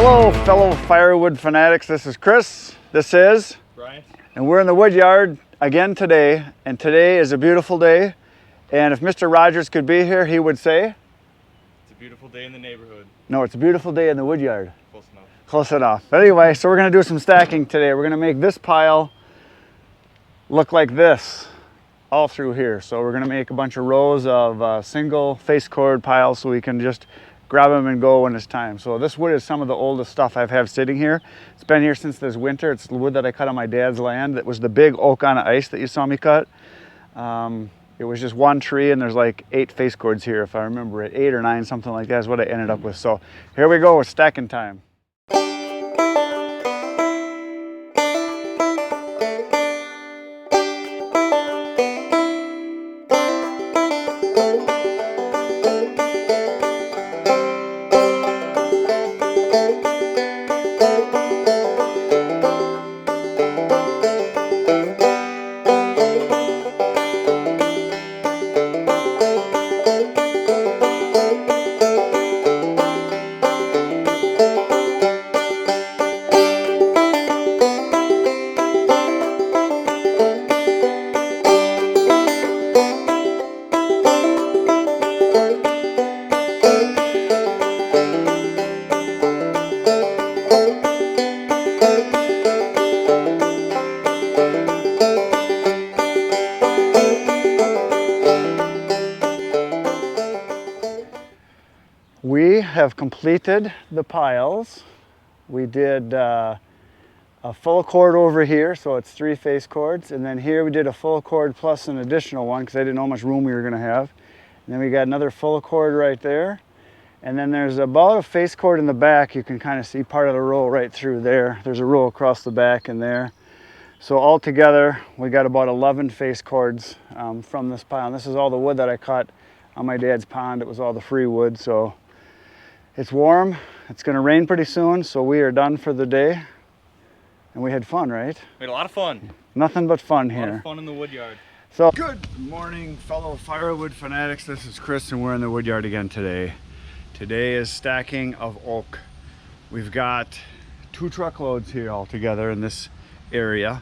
Hello, fellow firewood fanatics. This is Chris. This is Brian. And we're in the wood yard again today. And today is a beautiful day. And if Mr. Rogers could be here, he would say, It's a beautiful day in the neighborhood. no, it's a beautiful day in the wood yard. Close enough. Close enough. But anyway, so we're going to do some stacking today. We're going to make this pile look like this all through here. So we're going to make a bunch of rows of single face cord piles so we can just grab them and go when it's time. So this wood is some of the oldest stuff I've had sitting here. It's been here since this winter. It's the wood that I cut on my dad's land. That was the big oak on ice that you saw me cut. It was just one tree and there's like 8 face cords here, if I remember it. 8 or 9, something like that is what I ended up with. So here we go, it's stacking time. We have completed the piles. We did a full cord over here, so it's 3 face cords. And then here we did a full cord plus an additional one because I didn't know how much room we were going to have. And then we got another full cord right there. And then there's about a face cord in the back. You can kind of see part of the row right through there. There's a row across the back and there. So altogether, we got about 11 face cords from this pile. And this is all the wood that I cut on my dad's pond. It was all the free wood. So it's warm, it's gonna rain pretty soon, so we are done for the day. And we had fun, right? We had a lot of fun. Nothing but fun here. A lot of fun in the wood yard. So, good morning, fellow firewood fanatics. This is Chris and we're in the wood yard again today. Today is stacking of oak. We've got 2 truckloads here all together in this area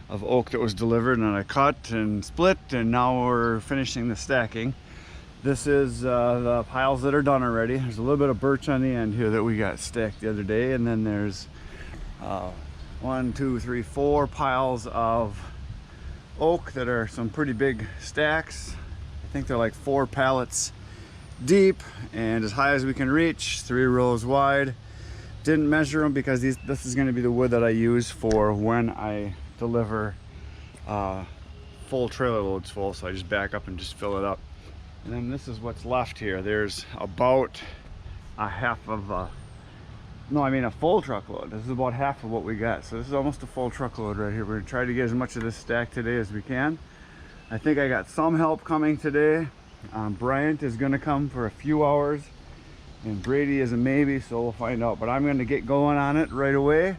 of oak that was delivered and I cut and split, and now we're finishing the stacking. This is the piles that are done already. There's a little bit of birch on the end here that we got stacked the other day, and then there's 1, 2, 3, 4 piles of oak that are some pretty big stacks. I think they're like 4 pallets deep and as high as we can reach, 3 rows wide. Didn't measure them because this is going to be the wood that I use for when I deliver full trailer loads full, so I just back up and just fill it up. And then this is what's left here. There's about a full truckload. This is about half of what we got. So this is almost a full truckload right here. We're gonna try to get as much of this stack today as we can. I think I got some help coming today. Bryant is gonna come for a few hours and Brady is a maybe, so we'll find out. But I'm gonna get going on it right away.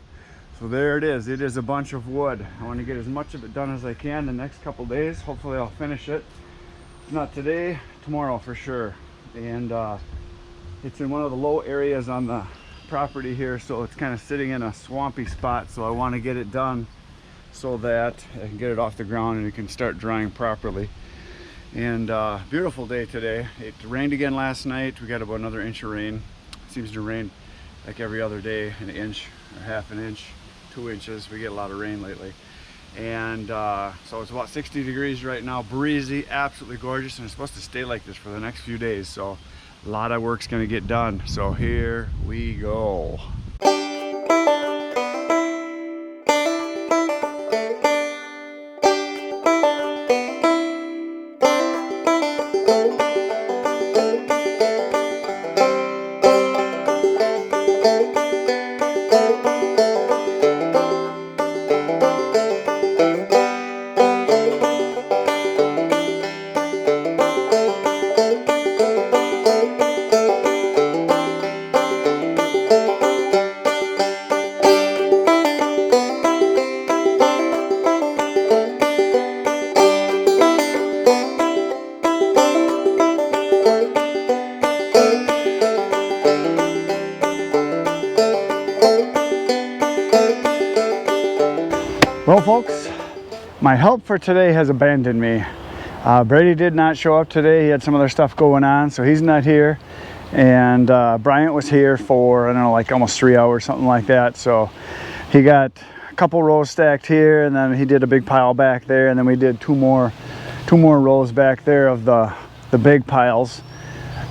So there it is. It is a bunch of wood. I wanna get as much of it done as I can the next couple days. Hopefully I'll finish it. Not today, tomorrow for sure. And it's in one of the low areas on the property here, so it's kind of sitting in a swampy spot, so I want to get it done so that I can get it off the ground and it can start drying properly. And beautiful day today. It rained again last night. We got about another inch of rain. It seems to rain like every other day, an inch or half an inch, 2 inches. We get a lot of rain lately. And so it's about 60 degrees right now, breezy, absolutely gorgeous, and it's supposed to stay like this for the next few days. So a lot of work's gonna get done. So here we go. Well, folks, my help for today has abandoned me. Brady did not show up today. He had some other stuff going on, so he's not here. And Bryant was here for, I don't know, like almost 3 hours, something like that. So he got a couple rows stacked here, and then he did a big pile back there, and then we did two more rows back there of the big piles.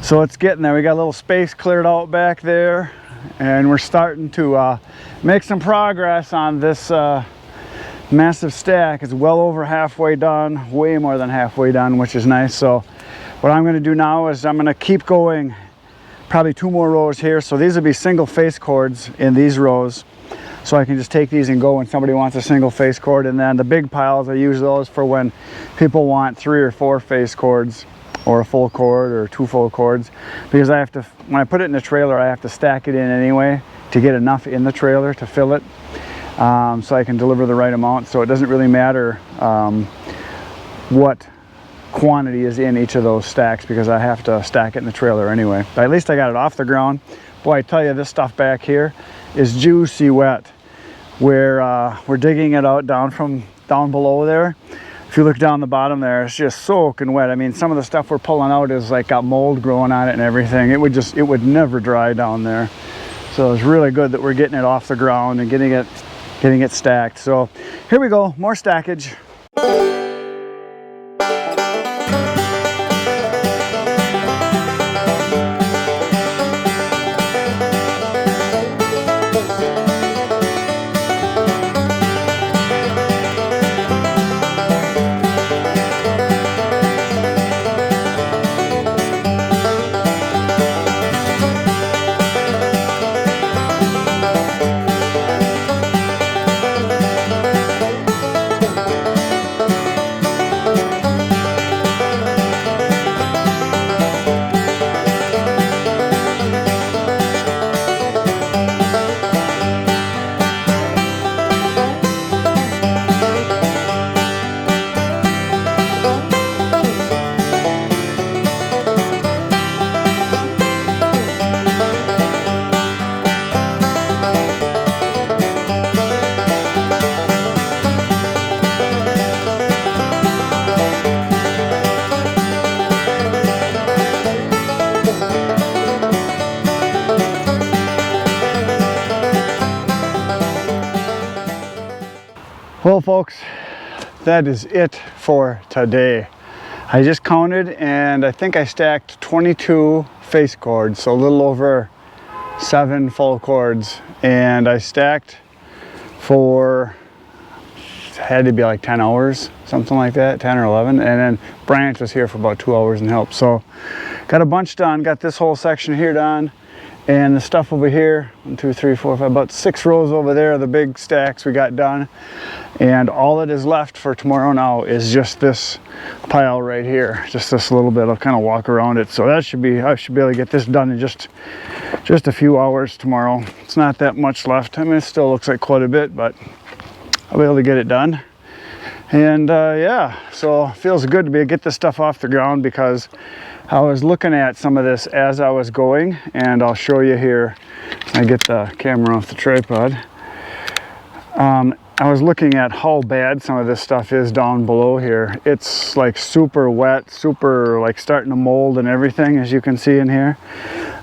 So it's getting there. We got a little space cleared out back there, and we're starting to make some progress on this massive stack. It's well over halfway done, way more than halfway done, which is nice. So what I'm going to do now is I'm going to keep going, probably 2 more rows here. So these will be single face cords in these rows, so I can just take these and go when somebody wants a single face cord. And then the big piles, I use those for when people want 3 or 4 face cords, or a full cord, or 2 full cords, because I have to, when I put it in the trailer, I have to stack it in anyway to get enough in the trailer to fill it, so I can deliver the right amount. So it doesn't really matter what quantity is in each of those stacks, because I have to stack it in the trailer anyway. But at least I got it off the ground. Boy, I tell you, this stuff back here is juicy wet. We're digging it out down below there. If you look down the bottom there, it's just soaking wet. I mean, some of the stuff we're pulling out is like got mold growing on it and everything. It would never dry down there. So it's really good that we're getting it off the ground and getting it stacked. So here we go, more stackage. Well, folks, that is it for today. I just counted, and I think I stacked 22 face cords, so a little over 7 full cords. And I stacked for, had to be like 10 hours, something like that, 10 or 11. And then Bryant was here for about 2 hours and helped. So got a bunch done, got this whole section here done. And the stuff over here, 1, 2, 3, 4, 5, about 6 rows over there, the big stacks we got done. And all that is left for tomorrow now is just this pile right here, just this little bit. I'll kind of walk around it. So that should be, I should be able to get this done in just a few hours tomorrow. It's not that much left. I mean, it still looks like quite a bit, but I'll be able to get it done. And yeah, so it feels good to be able to get this stuff off the ground, because I was looking at some of this as I was going, and I'll show you here. I get the camera off the tripod. I was looking at how bad some of this stuff is down below here. It's like super wet, super like starting to mold and everything, as you can see in here.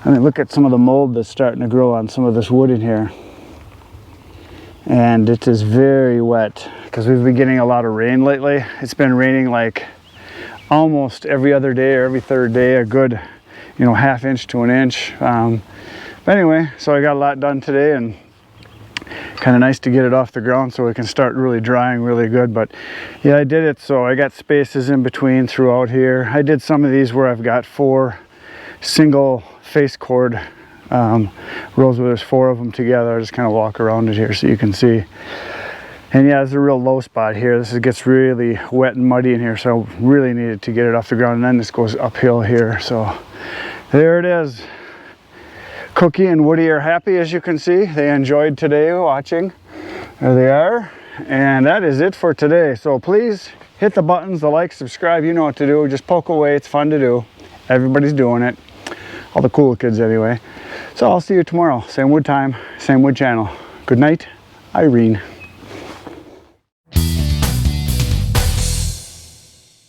I mean, look at some of the mold that's starting to grow on some of this wood in here. And it is very wet, because we've been getting a lot of rain lately. It's been raining like almost every other day or every third day, a good, you know, 1/2 inch to 1 inch. But anyway, so I got a lot done today, and kind of nice to get it off the ground so it can start really drying really good. But yeah, I did it so I got spaces in between throughout here. I did some of these where I've got 4 single face cord rows where there's 4 of them together. I just kind of walk around it here so you can see. And yeah, there's a real low spot here. This gets really wet and muddy in here, so I really needed to get it off the ground. And then this goes uphill here. So there it is. Cookie and Woody are happy, as you can see. They enjoyed today watching. There they are. And that is it for today. So please hit the buttons, the like, subscribe. You know what to do. Just poke away. It's fun to do. Everybody's doing it. All the cool kids anyway. So I'll see you tomorrow. Same wood time, same wood channel. Good night, Irene.